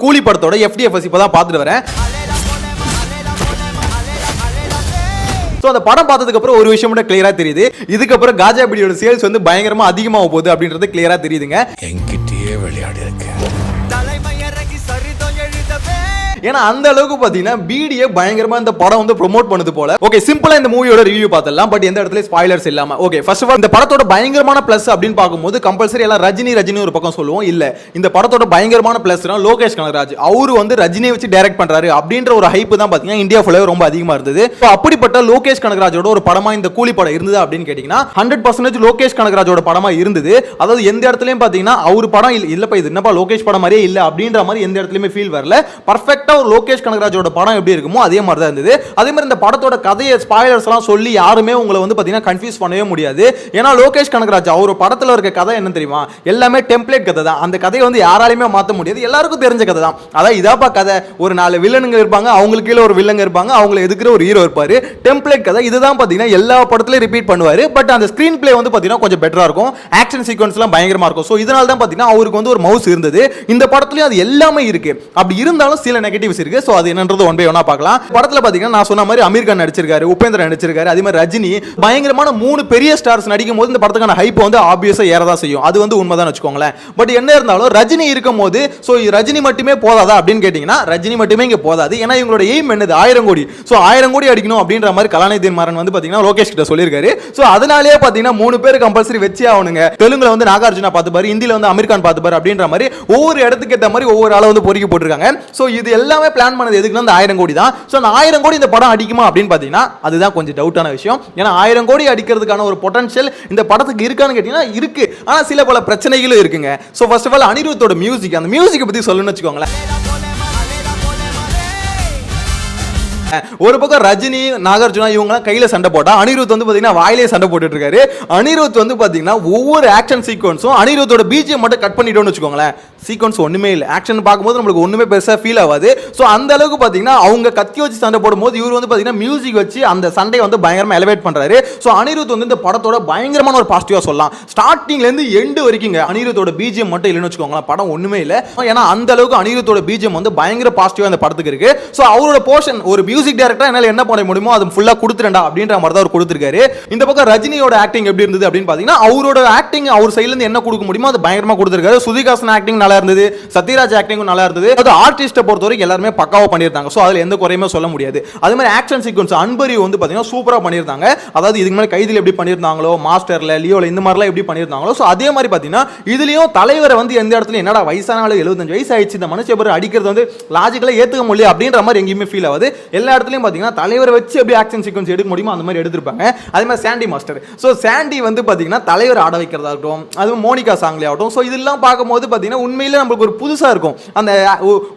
கூலி படத்தோட FDFS இப்பதான் பார்த்துட்டு வரேன். அந்த படம் பார்த்ததுக்கு அப்புறம் ஒரு விஷயம் மட்டும் கிளியரா தெரியுது. இதுக்கப்புறம் காஜா பீடியோட சேல்ஸ் வந்து பயங்கரமா அதிகமாக போகுது அப்படின்றது கிளியரா தெரியுதுங்க. என்கிட்டயே விளையாடி இருக்கு. ஏன்னா அந்த அளவுக்கு பாத்தீங்கன்னா பீடியை பயங்கரமா இந்த படம் வந்து ப்ரோமோட் பண்ணுது போல. ஓகே, சிம்பிளா இந்த மூவியோட ரிவ்யூ பார்த்தலாம், பட் எந்த இடத்துல ஸ்பாயிலர்ஸ் இல்லாம. ஓகே, ஃபர்ஸ்ட் ஆஃப் ஆல் இந்த படத்தோட பயங்கரமான பிளஸ் அப்படின்னு பார்க்கும்போது கம்பல்சரி எல்லாம் ரஜினி ஒரு பக்கம் சொல்லுவோம். இல்ல, இந்த படத்தோட பயங்கரமான பிளஸ்னா லோகேஷ் கனகராஜ் அவர் வந்து ரஜினியை வச்சு டைரக்ட் பண்றாரு அப்படின்ற ஒரு ஹைப் தான் பாத்தீங்கன்னா இந்தியா ஃபுல்லாவே ரொம்ப அதிகமா இருந்தது. அப்படிப்பட்ட லோகேஷ் கனகராஜோட ஒரு படமா இந்த கூலி படம் இருந்தது அப்படின்னு கேட்டீங்கன்னா 100% லோகேஷ் கனகராஜோட படமா இருந்தது. அதாவது எந்த இடத்துலயும் பாத்தீங்கன்னா அவர் படம் இல்லப்பா இது என்னப்பா லோகேஷ் படம் மாதிரியே இல்ல அப்படின்ற மாதிரி எந்த இடத்துலயுமே ஃபீல் வரல. பர்ஃபெக்ட்டா ஒரு லோகேஷ் கனகராஜோட படம் எப்படி இருக்குமோ அதே மாதிரி தான் இருந்தது. அதே மாதிரி இந்த படத்தோட கதையை ஸ்பாயிலர்ஸ் எல்லாம் சொல்லி யாருமே உங்களை வந்து பாத்தீங்கன்னா கன்ஃபியூஸ் பண்ணவே முடியாது. ஏன்னா லோகேஷ் கனகராஜ் அவர் படத்துல இருக்க கதை என்ன தெரியுமா, எல்லாமே டெம்ப்ளேட் கதை தான். அந்த கதையை வந்து யாராலையுமே மாற்ற முடியாது, எல்லாருக்கும் தெரிஞ்ச கதை தான். அதான் இதாப்பா கதை, ஒரு 4 வில்லனுங்க இருப்பாங்க, அவங்களுக்கு கீழே ஒரு வில்லங்க இருப்பாங்க, அவங்களை எதுக்குற ஒரு ஹீரோ இருப்பாரு, டெம்ப்ளேட் கதை. இதுதான் பாத்தீங்கன்னா எல்லா படத்துலயும் ரிப்பீட் பண்ணுவாரு. பட் அந்த ஸ்கிரீன் பிளே வந்து பாத்தீங்கன்னா கொஞ்சம் பெட்டரா இருக்கும், ஆக்ஷன் சீக்வன்ஸ் எல்லாம் பயங்கரமா இருக்கும். சோ இதனால தான் பாத்தீங்கன்னா அவருக்கு வந்து ஒரு மவுஸ் இருந்தது. இந்த படத்துலயும் அது எல்லாமே இருக்கு. அப்படி இருந்தாலும் சில நெகட்டிவ்ஸ் இருக்கு. சோ அது என்னன்றது ஒன் பை ஒன்னா பார்க்கலாம். படத்துல பாத்தீங்கன்னா நான் சொன்ன மாதிரி அமீர் கான் நடிச்சிருக்காரு, உபேந்திரன் நடிச்சிருக்காரு, அதே மாதிரி ரஜினி, பயங்கரமான 3 பெரிய ஸ்டார்ஸ் நடிக்கும் போது இந்த படத்துக்கான ஹைப் வந்து ஆப்வியஸா ஏறதான் செய்யும். அது வந்து உண்மைதான் வச்சுக்கோங்களேன். பட் என்ன இருந்தாலும் ரஜினி இருக்கும் போது சோ ரஜினி மட்டுமே போதாதா அப்படின்னு கேட்டீங்கன்னா ரஜினி மட்டுமே இங்க போதாது. ஏன்னா இவங்களோட எய்ம் என்னது, 1000 கோடி. சோ 1000 கோடி அடிக்கணும் அப்படின்ற மாதிரி கலாநிதி மாறன் வந்து பாத்தீங்கன்னா லோகேஷ் கிட்ட சொல்லியிருக்காரு. சோ அதனாலேயே பாத்தீங்கன்னா 3 பேர் கம்பல்சரி வச்சே ஆகணுங்க. தெலுங்குல வந்து நாகார்ஜுனா பார்த்துப்பாரு, ஹிந்தில வந்து அமீர் கான் பார்த்துப்பாரு அப்படின்ற மாதிரி ஒவ்வொரு இடத்துக்கு ஏற்ற மாதிரி ஒவ்வொரு ஆளை வந்து பொறுக்கி போட்டிருக்காங்க. சோ இது எல்லாமே பிளான் பண்ணது எதுக்குன்னா அந்த 1000 கோடி தான். சோ அந்த 1000 கோடி இந்த படம் அடிக்குமா அப்படின்னு பாத்தீங்கன்னா அதுதான் கொஞ்சம் டவுட்டான விஷயம். ஏன்னா 1000 கோடி அடிக்கிறதுக்கான ஒரு பொட்டன்ஷியல் இந்த படத்துக்கு இருக்கான்னு கேட்டீங்கன்னா இருக்கு. ஆனா சில பல பிரச்சனைகளும் இருக்குங்க. சோ ஃபர்ஸ்ட் ஆஃப் ஆல் அனிருத்தோட மியூசிக், அந்த மியூசிக் பத்தி சொல்லணும்னு வச்சுக்கோங்களேன். ஒரு பக்கம் ரஜினி நாகார்ஜுனா இவங்க கையில சண்டை போட்டா அனிருத் வந்து பாத்தீங்கன்னா வாயிலே சண்டை போட்டுட்டு இருக்காரு. அனிருத் வந்து பாத்தீங்கன்னா ஒவ்வொரு ஆக்ஷன் சீக்வன்ஸும் அனிருத்தோட பிஜிஎம் மட்டும் கட் பண்ணிட்டோம்னு வச்சுக்கோங்களேன், சீக்வன்ஸ் ஒண்ணுமே இல்லை. ஆக்ஷன் பார்க்கும்போது நம்மளுக்கு ஒண்ணுமே பெருசா ஃபீல் ஆகாது. சோ அந்த அளவுக்கு பாத்தீங்கன்னா அவங்க கத்தி வச்சு சண்டை போடும்போது இவர் வந்து பாத்தீங்கன்னா மியூசிக் வச்சு அந்த சண்டையை வந்து பயங்கரமா எலிவேட் பண்றாரு. சோ அனிருத் வந்து இந்த படத்தோட பயங்கரமான ஒரு பாசிட்டிவா சொல்லலாம். ஸ்டார்டிங்ல இருந்து எண்ட் வரைக்கும் அனிருத்தோட பிஜிஎம் மட்டும் இல்லைன்னு வச்சுக்கோங்களேன், படம் ஒண்ணுமே இல்லை. ஏன்னா அந்த அளவுக்கு அனிருத்தோட பிஜிஎம் வந்து பயங்கர பாசிட்டிவா இந்த படத்துக்கு இருக்கு. சோ அவரோட போர்ஷன் ஒரு மியூசிக் டைரக்டரா என்னால என்ன பண்ண முடியுமோ அது ஃபுல்லா கொடுத்துறேன்டா அப்படின்ற மாதிரி தான் அவர் கொடுத்திருக்காரு. இந்த பக்கம் ரஜினியோட ஆக்டிங் எப்படி இருந்தது அப்படின்னு பாத்தீங்கன்னா அவரோட ஆக்டிங் அவர் சைடுல இருந்து என்ன கொடுக்க முடியுமோ அது பயங்கரமா கொடுத்திருக்காரு. சுதிகாசன் ஆக்டிங் நல்லா இருந்தது, சத்யராஜ் ஆக்டிங் நல்லா இருந்தது. அது ஆர்டிஸ்ட பொறுத்தவரைக்கும் எல்லாருமே பக்காவா பண்ணிருந்தாங்க. சோ அதுல எந்த குறையுமே சொல்ல முடியாது. அதே மாதிரி ஆக்ஷன் சீக்வன்ஸ் அன்பரி வந்து பாத்தீங்கன்னா சூப்பரா பண்ணிருந்தாங்க. அதாவது இதுக்கு மேல கைதில எப்படி பண்ணிருந்தாங்களோ, மாஸ்டர்ல லியோல இந்த மாதிரிலாம் எப்படி பண்ணிருந்தாங்களோ சோ அதே மாதிரி பாத்தீங்கன்னா இதுலயும் தலைவரை வந்து எந்த இடத்துல என்னடா வயசான ஆளு 75 வயசு ஆயிடுச்சு இந்த மனுஷன் பேர் அடிக்கிறது வந்து லாஜிக்கலா ஏத்துக்க முடியல அப்படின்ற மாதிரி எங்கேயுமே ஃபீல் ஆகுது. எல்லா இடத்துலயும் பாத்தீங்கன்னா தலைவரை வச்சு எப்படி ஆக்ஷன் சீக்வன்ஸ் எடுக்க முடியுமோ அந்த மாதிரி எடுத்திருப்பாங்க. அதே மாதிரி சாண்டி மாஸ்டர், சோ சாண்டி வந்து பாத்தீங்கன்னா தலைவர் ஆட வைக்கிறதா இருக்கட்டும், அது மோனிகா சாங்ல ஆகட்டும், சோ இதெல்லாம் பார்க்கும்போது பாத்தீங்கன்னா உண்மையிலே நமக்கு ஒரு புதுசா இருக்கும். அந்த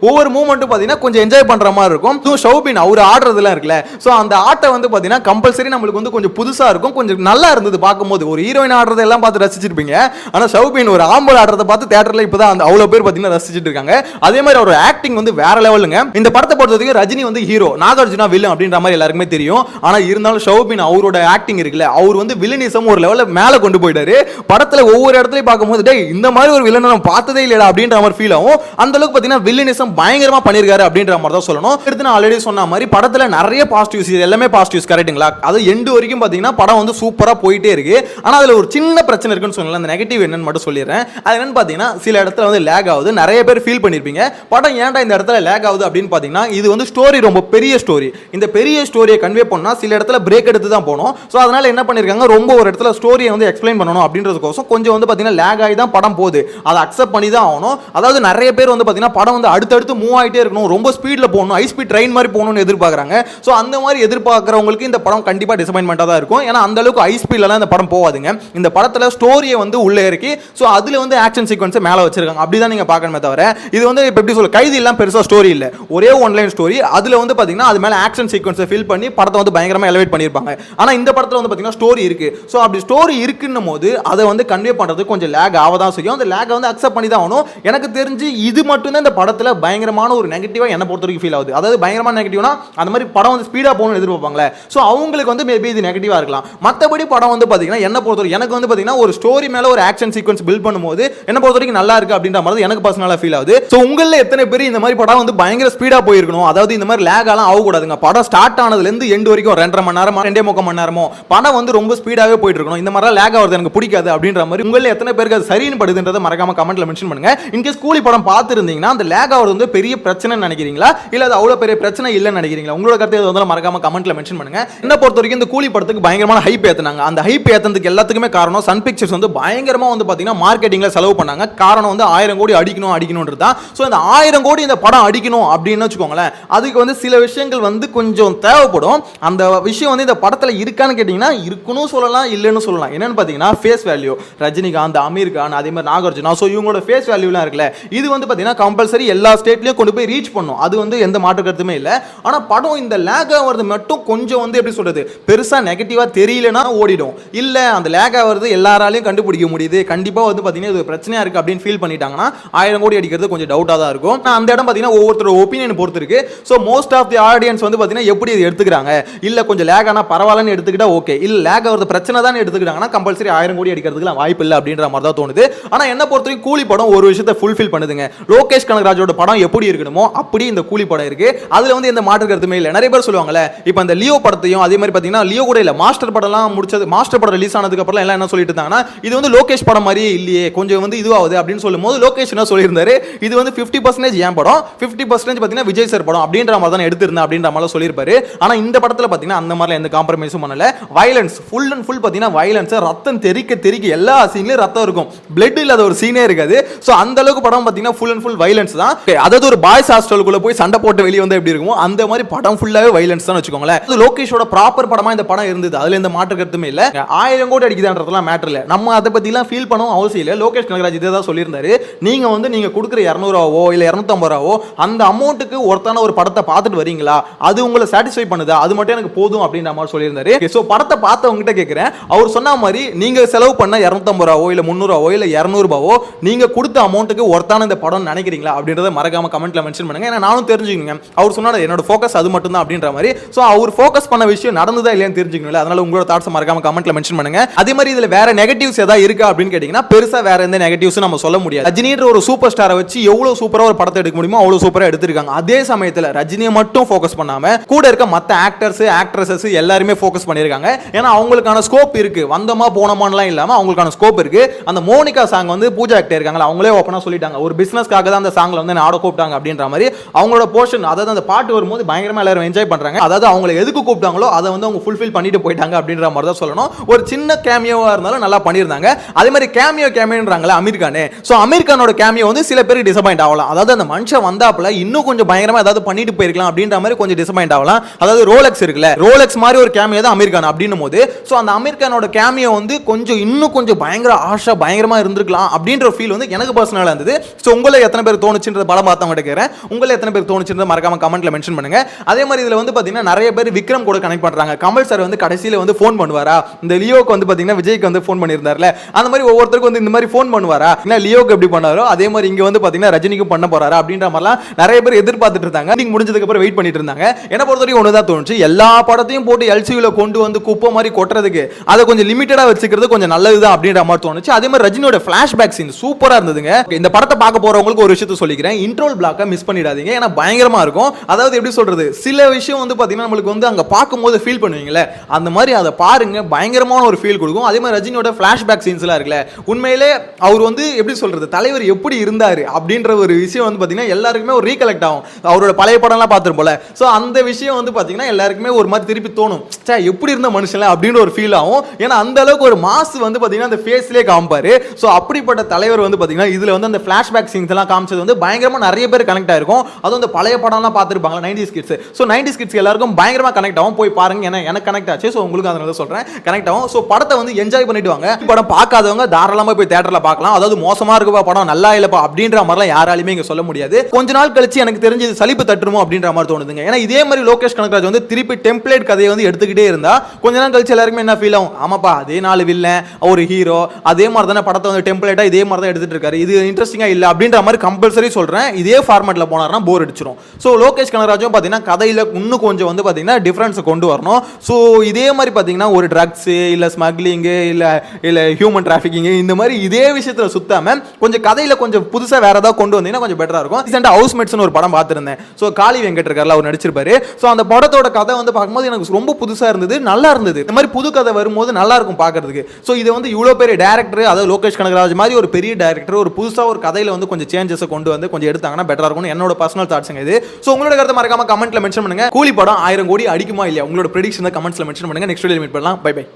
ஒவ்வொரு மூவ்மெண்ட்டும் பாத்தீங்கன்னா கொஞ்சம் என்ஜாய் பண்ற மாதிரி இருக்கும். ஷௌபின் அவர் ஆடுறதுலாம் இருக்குல்ல, சோ அந்த ஆட்டை வந்து பாத்தீங்கன்னா கம்பல்சரி நம்மளுக்கு வந்து கொஞ்சம் புதுசா இருக்கும், கொஞ்சம் நல்லா இருந்தது பார்க்கும்போது. ஒரு ஹீரோயின் ஆடுறத எல்லாம் பார்த்து ரசிச்சிருப்பீங்க. ஆனா ஷௌபின் ஒரு ஆம்பல் ஆடுறத பார்த்து தியேட்டர்ல இப்பதான் அந்த அவ்வளவு பேர் பாத்தீங்கன்னா ரசிச்சிட்டு இருக்காங்க. அதே மாதிரி ஒரு ஆக்டிங் வந்து வேற லெவலுங்க. இந்த படத்தை பொறுத்தவரைக்கும் ரஜினி வந்து ஹீரோ, நாகார்ஜுனா வில்லன் அப்படின்ற மாதிரி எல்லாருக்குமே தெரியும். ஆனா இருந்தாலும் ஷௌபின் அவரோட ஆக்டிங் இருக்குல்ல, அவர் வந்து வில்லனிசம் ஒரு லெவல்ல மேல கொண்டு போயிட்டாரு. படத்துல ஒவ்வொரு இடத்துலயும் பார்க்கும்போது டேய் இந்த மாதிரி ஒரு வில்லனை நம்ம பார்த்ததே இல்லடா அப்படின்ற மாதிரி ஃபீல் ஆகும். அந்த அளவுக்கு பாத்தீங்கன்னா வில்லனிசம் பயங்கரமா பண்ணிருக்காரு அப்படின்ற மாதிரி தான் சொல்லணும். எடுத்து நான் ஆல்ரெடி சொன்ன மாதிரி படத்துல நிறைய பாசிட்டிவ்ஸ், எல்லாமே பாசிட்டிவ்ஸ் கரெக்ட்டுங்களா. அது எண்ட் வரைக்கும் பாத்தீங்கன்னா படம் வந்து சூப்பரா போயிட்டே இருக்கு. ஆனா அதுல ஒரு சின்ன பிரச்சனை இருக்குன்னு சொல்லலாம். அந்த நெகட்டிவ் என்னன்னு மட்டும் சொல்லிடுறேன். அது என்னன்னு பாத்தீங்கன்னா சில இடத்துல வந்து லேக் ஆகுது. நிறைய பேர் ஃபீல் பண்ணிருப்பீங்க படம் ஏன்டா இந்த இடத்துல லேக் ஆகுது அப்படின்னு பாத்தீங்கன்னா இது வந்து ஸ்டோரி ரொம்ப பெரிய ஸ்டோரி. இந்த பெரிய ஸ்டோரியை கன்வே பண்ணா சில இடத்துல பிரேக் எடுத்து தான் போகணும். ஸோ அதனால என்ன பண்ணிருக்காங்க, ரொம்ப ஒரு இடத்துல ஸ்டோரியை வந்து எக்ஸ்பிளைன் பண்ணணும் அப்படின்றதுக்கோசம் கொஞ்சம் வந்து பார்த்தீங்கன்னா லேக் ஆகி தான் படம் போகுது. அதை அக்செப்ட் பண்ணி தான் ஆகணும். அதாவது நிறைய பேர் வந்து பார்த்தீங்கன்னா படம் வந்து அடுத்தடுத்து மூவ் ஆகிட்டே இருக்கணும், ரொம்ப ஸ்பீடில் போகணும், ஹை ஸ்பீட் ட்ரெயின் மாதிரி போகணும்னு எதிர்பார்க்குறாங்க. ஸோ அந்த மாதிரி எதிர்பார்க்குறவங்களுக்கு இந்த படம் கண்டிப்பாக டிசப்பாயின்மெண்ட்டாக தான் இருக்கும். ஏன்னா அந்த அளவுக்கு ஹை ஸ்பீட்லாம் இந்த படம் போகாதுங்க. இந்த படத்தில் ஸ்டோரியை வந்து உள்ளே இறக்கி ஸோ அதில் வந்து ஆக்ஷன் சீக்வன்ஸை மேலே வச்சிருக்காங்க. அப்படி தான் நீங்கள் பார்க்கணுமே தவிர இது வந்து இப்போ எப்படி சொல்ல கைதி எல்லாம் பெருசாக ஸ்டோரி இல்லை, ஒரே ஒன்லைன் ஸ்டோரி. அதில் வந்து பார்த்தீங்கன்னா அது மேலே ஆக்ஷன் சீக்வன்ஸை ஃபில் பண்ணி படத்தை வந்து பயங்கரமாக எலிவேட் பண்ணியிருப்பாங்க. ஆனா இந்த படத்துல வந்து பாத்தீங்கன்னா ஸ்டோரி இருக்கு. சோ அப்படி ஸ்டோரி இருக்குன்னும் போது அதை வந்து கன்வே பண்றது கொஞ்சம் லேக் ஆவதான் செய்யும். அந்த லேக் வந்து அக்செப்ட் பண்ணி தான் ஆகணும். எனக்கு தெரிஞ்சு இது மட்டும் தான் இந்த படத்துல பயங்கரமான ஒரு நெகட்டிவா என்ன பொறுத்த வரைக்கும் ஃபீல் ஆகுது. அதாவது பயங்கரமான நெகட்டிவ்னா அந்த மாதிரி படம் வந்து ஸ்பீடா போகணும்னு எதிர்பார்ப்பாங்களே, ஸோ அவங்களுக்கு வந்து மேபி இது நெகட்டிவா இருக்கலாம். மற்றபடி படம் வந்து பாத்தீங்கன்னா என்ன பொறுத்த வரைக்கும் எனக்கு வந்து பாத்தீங்கன்னா ஒரு ஸ்டோரி மேல ஒரு ஆக்ஷன் சீக்வன்ஸ் பில்ட் பண்ணும்போது என்ன பொறுத்த வரைக்கும் நல்லா இருக்கு அப்படின்ற மாதிரி எனக்கு பர்சனலா ஃபீல் ஆகுது. ஸோ உங்களில் எத்தனை பேர் இந்த மாதிரி படம் வந்து பயங்கர ஸ்பீடா போயிருக்கணும், அதாவது இந்த மாதிரி லேக் எல்லாம் ஆகக்கூடாதுங்க, படம் ஸ்டார்ட் ஆனதுல இருந்து எண்ட் வரைக்கும் 2.5 மணி நேரமா 2.25 மணி நேரமோ படம் வந்து ரொம்ப ஸ்பீடாவே போயிட்டு இருக்கணும், இந்த மாதிரி லேக் ஆகுறது எனக்கு பிடிக்காது அப்படின்ற மாதிரி உங்களில் எத்தனை பேருக்கு அது சரின்னு படுதுன்றதை மறக்காம கமெண்ட்ல மென்ஷன் பண்ணுங்க. இன்கேஸ் கூலி படம் பார்த்துருந்தீங்கன்னா அந்த லேக் ஆகுறது வந்து பெரிய பிரச்சனை நினைக்கிறீங்களா இல்ல அது அவ்வளவு பெரிய பிரச்சனை இல்லைன்னு நினைக்கிறீங்களா? உங்களோட கருத்து எது வந்தாலும் மறக்காம கமெண்ட்ல மென்ஷன் பண்ணுங்க. என்ன பொறுத்த வரைக்கும் இந்த கூலி படத்துக்கு பயங்கரமான ஹைப் ஏத்துனாங்க. அந்த ஹைப் ஏத்துறதுக்கு எல்லாத்துக்குமே காரணம் சன் பிக்சர்ஸ் வந்து பயங்கரமா வந்து பாத்தீங்கன்னா மார்க்கெட்டிங்ல செலவு பண்ணாங்க. காரணம் வந்து 1000 கோடி அடிக்கணும்ன்றது தான். ஸோ இந்த 1000 கோடி இந்த படம் அடிக்கணும் அப்படின்னு வச்சுக்கோங்களேன், அதுக்கு வந்து சில விஷயங்கள் வந்து கொஞ்சம் தேவைப்படும். அந்த விஷயம் வந்து இந்த படத்துல இருக்கான்னு கேட்டீங்கன்னா இருக்கணும் சொல்லலாம், இல்லைன்னு சொல்லலாம். என்னன்னு பாத்தீங்கன்னா ஃபேஸ் வேல்யூ, ரஜினிகாந்த், அமீர் கான், அதே மாதிரி நாகார்ஜுனா, ஸோ இவங்களோட ஃபேஸ் வேல்யூலாம் இருக்குல்ல, இது வந்து பாத்தீங்கன்னா கம்பல்சரி எல்லா ஸ்டேட்லயும் கொண்டு போய் ரீச் பண்ணும். அது வந்து எந்த மாற்று கருத்துமே இல்லை. ஆனா படம் இந்த லேக் ஆகிறது மட்டும் கொஞ்சம் வந்து எப்படி சொல்றது பெருசா நெகட்டிவா தெரியலனா ஓடிடும். இல்ல அந்த லேக் ஆகிறது எல்லாராலையும் கண்டுபிடிக்க முடியுது, கண்டிப்பா வந்து பாத்தீங்கன்னா இது பிரச்சனையா இருக்கு அப்படின்னு ஃபீல் பண்ணிட்டாங்கன்னா 1000 கோடி அடிக்கிறது கொஞ்சம் டவுட்டா தான் இருக்கும். அந்த இடம் பாத்தீங்கன்னா ஒவ்வொருத்தரோட ஒப்பீனியன் பொறுத்து இருக்கு. So most of the audience வந்து பாத்தீங்கன்னா எப்படி இது எடுத்துக்கிறாங்க, இல்ல கொஞ்சம் லேக் ஆனா பரவாயில்லன்னு எடுத்துக்கிட்டா ஓகே, இல்ல லேக் ஆகிறது பிரச்சனை தான் எடுத்துக்கிட்டாங்கன்னா கம்பல்சரி 1000 கோடி அடிக்கிறதுக்குலாம் வாய்ப்பு இல்லை அப்படின்ற மாதிரி தான் தோணுது. ஆனா என்ன பொறுத்த வரைக்கும் கூலி படம் ஒரு விஷயத்தை ஃபுல்ஃபில் பண்ணுதுங்க. லோகேஷ் கனகராஜோட படம் எப்படி இருக்கணுமோ அப்படி இந்த கூலி படம் இருக்கு. அதுல வந்து எந்த மாற்று கருத்துமே இல்லை. நிறைய பேர் சொல்லுவாங்கல்ல, இப்போ இந்த லியோ படத்தையும் அதே மாதிரி பாத்தீங்கன்னா லியோ கூட இல்ல மாஸ்டர் படம்லாம் முடிச்சது, மாஸ்டர் படம் ரிலீஸ் ஆனதுக்கு அப்புறம் எல்லாம் என்ன சொல்லிட்டு இருந்தாங்கன்னா இது வந்து லோகேஷ் படம் மாதிரியே இல்லையே, கொஞ்சம் வந்து இதுவாகுது அப்படின்னு சொல்லும்போது லோகேஷ் என்ன சொல்லியிருந்தாரு, இது வந்து 50% என் படம், 50% பாத்தீங்கன்னா விஜய் சார் படம் அப்படின்ற மாதிரி தான் எடுத்திருந்தேன் அப்படின்ற மாதிரி சொல்லியிருப்பாரு. ஆனா இந்த படத்துல பாத்தீங்கன்னா அந்த மாதிரி எந்த காம்ப்ரமைஸும் பண்ணல. வயலன்ஸ் ஃபுல் அண்ட் ஃபுல் பாத்தீங்கன்னா வயலன்ஸ், ரத்தம் தெறிக்க எல்லா சீன்லயும் ரத்தம் இருக்கும், பிளட் இல்லாத ஒரு சீனே இருக்காது. சோ அந்த அளவுக்கு படம் பாத்தீங்கன்னா ஃபுல் அண்ட் ஃபுல் வயலன்ஸ் தான். அதாவது ஒரு பாய்ஸ் ஹாஸ்டலுக்குள்ள போய் சண்டை போட்டு வெளியே வந்து எப்படி இருக்குமோ அந்த மாதிரி படம் ஃபுல்லாவே வயலன்ஸ் தான் வச்சுக்கோங்களேன். லோகேஷோட ப்ராப்பர் படமா இந்த படம் இருந்தது, அதுல எந்த மாற்று கருத்துமே இல்ல. 1000 கோடி அடிக்குதுன்றதுலாம் மேட்டர் இல்ல, நம்ம அதை பத்தி எல்லாம் ஃபீல் பண்ணவும் அவசியம் இல்லை. லோகேஷ் கனகராஜ் இதே தான் சொல்லியிருந்தாரு, நீங்க வந்து நீங்க கொடுக்குற 200 ரூபாவோ இல்ல 250 ரூபாவோ அந்த அமௌண்ட்டுக்கு ஒருத்தான ஒரு படத்தை பார்த்துட்டு வரீங்களா, அது உங்களை சாட்டிஸ்ஃபை பண்ணுதா, அது மட்டும் எனக்கு போதும் அப்படின்ற மாதிரி சொல்லியிருந்தாரு. சோ படத்தை பார்த்தவங்ககிட்ட கேட்கிறேன், அவர் சொன்ன மாதிரி நீங்க செலவு பண்ண 250 ரூபாவோ இல்ல 300 ரூபாவோ இல்ல 200 ரூபாவோ நீங்க கொடுத்த அமௌண்ட்டுக்கு ஒருத்தான இந்த படம் நினைக்கிறீங்களா அப்படின்றத மறக்காம கமெண்ட்ல மென்ஷன் பண்ணுங்க. ஏன்னா நானும் தெரிஞ்சுக்கங்க, அவர் சொன்னாரு என்னோட ஃபோக்கஸ் அது மட்டும் தான் அப்படின்ற மாதிரி. சோ அவர் ஃபோக்கஸ் பண்ண விஷயம் நடந்ததா இல்லையான்னு தெரிஞ்சுக்கணும்ல, அதனால உங்களோட தாட்ஸ் மறக்காம கமெண்ட்ல மென்ஷன் பண்ணுங்க. அதே மாதிரி இதுல வேற நெகட்டிவ்ஸ் ஏதாவது இருக்கா அப்படின்னு கேட்டீங்கன்னா பெருசா வேற எந்த நெகட்டிவ்ஸ் நம்ம சொல்ல முடியாது. ரஜினின்ற ஒரு சூப்பர் ஸ்டாரை வச்சு எவ்வளவு சூப்பரா ஒரு படத்தை எடுக்க முடியுமோ அவ்வளவு சூப்பரா எடுத்திருக்காங்க. அதே சமயத்துல ரஜினியை மட்டும் ஃபோக்கஸ் பண்ணாம கூட இருக்க மத்த ஆக்டர்ஸ் ஆக்ட்ரஸஸ் எல்லாருமே ஃபோக்கஸ் பண்ணிருக்காங்க. ஏன்னா அவங்களுக்கான ஸ்கோப் இருக்கு, வந்தமா போனமான்லாம் இல்லாம அவங்களுக்கான ஸ்கோப் இருக்கு. அந்த மோனிகா சாங் வந்து பூஜா ஆக்டர் இருக்காங்க, அவங்களே ஓப்பனா சொல்லிட்டாங்க ஒரு பிசினஸ்க்காக தான் அந்த சாங்ல வந்து ஆட கூப்பிட்டாங்க அப்படின்ற மாதிரி. அவங்களோட போர்ஷன், அதாவது அந்த பாட்டு வரும்போது பயங்கரமா எல்லாரும் என்ஜாய் பண்றாங்க. அதாவது அவங்களை எதுக்கு கூப்பிட்டாங்களோ அதை வந்து அவங்க ஃபுல்ஃபில் பண்ணிட்டு போயிட்டாங்க அப்படின்ற மாதிரி தான் சொல்லணும். ஒரு சின்ன கேமியோவா இருந்தாலும் நல்லா பண்ணியிருந்தாங்க. அதே மாதிரி கேமியோன்றாங்களே அமீர் கான், சோ அமீர் கானோட கேமியோ வந்து சில பேருக்கு டிசப்பாயிண்ட் ஆகலாம். அதாவது அந்த மனுஷன் வந்தாப்புல இன்னும் கொஞ்சம் பயங்கரமா ஏதாவது பண்ணிட்டு போயிருக்கலாம் அப்படின்ற மாதிரி கொஞ்சம் டிசப்பாயிண்ட் ஆகலாம். அதாவது ரோலெக்ஸ் இருக்குல்ல, ரோலெக்ஸ் மாதிரி ஒரு கேமியோ தான் அமீர் கான் அப்படின்னும் போது சோ அந்த அமீர் கானோட கேமியோ வந்து கொஞ்சம் இன்னும் கொஞ்சம் பயங்கர ஆஷா பயங்கரமா இருந்திருக்கலாம் அப்படின்ற ஃபீல் வந்து எனக்கு பர்சனலா இருந்தது. சோ உங்களை எத்தனை பேர் தோணுச்சுன்றது படம் பார்த்தவங்க கேட்கிறேன், உங்களை எத்தனை பேர் தோணுச்சுன்றது மறக்காம கமெண்ட்ல மென்ஷன் பண்ணுங்க. அதே மாதிரி இதுல வந்து பாத்தீங்கன்னா நிறைய பேர் விக்ரம் கூட கனெக்ட் பண்றாங்க. கமல் சார் வந்து கடைசியில வந்து ஃபோன் பண்ணுவாரா, இந்த லியோக்கு வந்து பாத்தீங்கன்னா விஜய்க்கு வந்து ஃபோன் பண்ணியிருந்தார்ல, அந்த மாதிரி ஒவ்வொருத்தருக்கும் வந்து இந்த மாதிரி ஃபோன் பண்ணுவாரா, என்ன லியோக்கு எப்படி பண்ணாரோ அதே மாதிரி இங்க வந்து பாத்தீங்கன்னா ரஜினிக்கு பண்ண போறாரா அப்படின்ற மாதிரிலாம் நிறைய பேர் எதிர்பார்த்துட்டு இருந்தாங்க. நீங்க முடிஞ்சதுக்கு அப்புறம் வெயிட் பண்ணிட்டு இருந்தாங்க. என்ன பொறுத்தவரைக்கும் ஒண்ணுதான் தோணுச்சு, எல்லா படத்தையும் போட்டு எல்சியூல கொண்டு வந்து குப்பை மாதிரி கொட்டுறதுக்கு அதை கொஞ்சம் லிமிட்டடா வச்சுக்கிறது கொஞ்சம் நல்லதுதான் அப்படின்ற மாதிரி தோணுச்சு. அதே மாதிரி ரஜினியோட ஃபிளாஷ்பேக் சீன் சூப்பரா இருந்ததுங்க. இந்த படத்தை பார்க்க போறவங்களுக்கு ஒரு விஷயத்தை சொல்லிக்கிறேன், இன்ட்ரோல் பிளாக்க மிஸ் பண்ணிடாதீங்க, ஏன்னா பயங்கரமா இருக்கும். அதாவது எப்படி சொல்றது, சில விஷயம் வந்து பாத்தீங்கன்னா நம்மளுக்கு வந்து அங்க பார்க்கும்போது ஃபீல் பண்ணுவீங்களே, அந்த மாதிரி அதை பாருங்க, பயங்கரமான ஒரு ஃபீல் கொடுக்கும். அதே மாதிரி ரஜினியோட ஃபிளாஷ்பேக் சீன்ஸ்லாம் இருக்குல்ல, உண்மையிலே அவர் வந்து எப்படி சொல்றது தலைவர் எப்படி இருந்தாரு அப்படின்ற ஒரு விஷயம் வந்து பாத்தீங்கன்னா எல்லாருக்குமே ஒரு ரீகலெக்ட் ஆகும். அவரோட பழைய படம்லாம் பார்த்துருப்போம்ல, ஸோ அந்த விஷயம் வந்து பாத்தீங்கன்னா எல்லாருக்குமே ஒரு மாதிரி திருப்பி தோணும், சே எப்படி இருந்த மனுஷன்ல அப்படின்ற ஒரு ஃபீல் ஆகும். ஏன்னா அந்த அளவுக்கு ஒரு மாஸ் வந்து பாத்தீங்கன்னா அந்த ஃபேஸ்லயே காமிப்பாரு. ஸோ அப்படிப்பட்ட தலைவர் வந்து பாத்தீங்கன்னா இதுல வந்து அந்த ஃபிளாஷ்பேக் சீன்ஸ் எல்லாம் காமிச்சது வந்து பயங்கரமா நிறைய பேர் கனெக்ட் ஆயிருக்கும். அதுவும் அந்த பழைய படம்லாம் பார்த்துருப்பாங்க 90s kids. So 90s kids எல்லாருக்கும் பயங்கரமா கனெக்ட் ஆகும், போய் பாருங்க, ஏன்னா எனக்கு கனெக்ட் ஆச்சு. ஸோ உங்களுக்கு அதனால சொல்றேன் கனெக்ட் ஆகும். ஸோ படத்தை வந்து என்ஜாய் பண்ணிட்டு வாங்க. படம் பார்க்காதவங்க தாராளமா போய் தியேட்டர்ல பார்க்கலாம். அதாவது மோசமா இருக்குப்பா படம் நல்லா இல்லப்பா அப்படின்ற மாதிரிலாம் யாராலுமே இங்க சொல்ல முடியாது. கொஞ்ச நாள் கழிச்சு எனக்கு தெரிஞ்சு சலிப்பு தட்டுமோ அப்படின்ற மாதிரி தோணுதுங்க. ஏன்னா இதே மாதிரி லோகேஷ் கனகராஜ் வந்து திருப்பி டெம்ப்ளேட் கதையை வந்து எடுத்துக்கிட்டே இருந்தா கொஞ்ச நாள் கழிச்சு எல்லாருக்குமே என்ன ஃபீல் ஆகும், ஆமாப்பா அதே 4 வில்லன் ஒரு ஹீரோ அதே மாதிரி தானே படத்தை வந்து டெம்ப்ளேட்டா இதே மாதிரி தான் எடுத்துட்டு இருக்காரு, இது இன்ட்ரெஸ்டிங்கா இல்ல அப்படின்ற மாதிரி கம்பல்சரி சொல்றேன். இதே ஃபார்மேட்ல போனாருன்னா போர் அடிச்சிரும். ஸோ லோகேஷ் கனகராஜும் பாத்தீங்கன்னா கதையில இன்னும் கொஞ்சம் வந்து பாத்தீங்கன்னா டிஃபரன்ஸ் கொண்டு வரணும். ஸோ இதே மாதிரி பாத்தீங்கன்னா ஒரு ட்ரக்ஸ் இல்ல ஸ்மக்லிங் இல்ல ஹியூமன் டிராஃபிக்கிங் இந்த மாதிரி இதே விஷயத்துல சுத்தாம கொஞ்சம் கதையில கொஞ்சம் புதுசா வேற ஏதாவது கொண்டு வந்தீங்கன்னா கொஞ்சம் பெட்டரா இருக்கும். ரீசெண்டா ஹவுஸ்மேட்ஸ்னு ஒரு படம் பார்த்திருந்தேன். ஸோ காளி வெங்கட் இருக்கார்ல, அவர் நடிச்சிருப்பாரு. ஸோ அந்த படத்தோட கதை வந்து பார்க்கும்போது எனக்கு ரொம்ப புதுசா இருந்தது, நல்லா இருந்தது. இந்த மாதிரி புது கதை வரும்போது நல்லா இருக்கும் பார்க்கறதுக்கு. ஸோ இதை வந்து இவ்வளோ பெரிய டேரக்டர், அதாவது லோகேஷ் கனகராஜ் மாதிரி ஒரு பெரிய டேரக்டர் ஒரு புதுசா ஒரு கதையில வந்து கொஞ்சம் சேஞ்சஸ் கொண்டு வந்து கொஞ்சம் எடுத்தாங்கன்னா பெட்டரா இருக்கும். என்னோட பர்சனல் தாட்ஸ்ங்க இது. ஸோ உங்களோட கருத்தை மறக்காம கமெண்ட்ல மென்ஷன் பண்ணுங்க. கூலி படம் 1000 கோடி அடிக்குமா இல்லையா, உங்களோட ப்ரெடிக்ஷன் கமெண்ட்ஸ்ல மென்ஷன் பண்ணுங்க. நெக்ஸ்ட் வீடியோல மீட் பண்ணலாம். Bye by.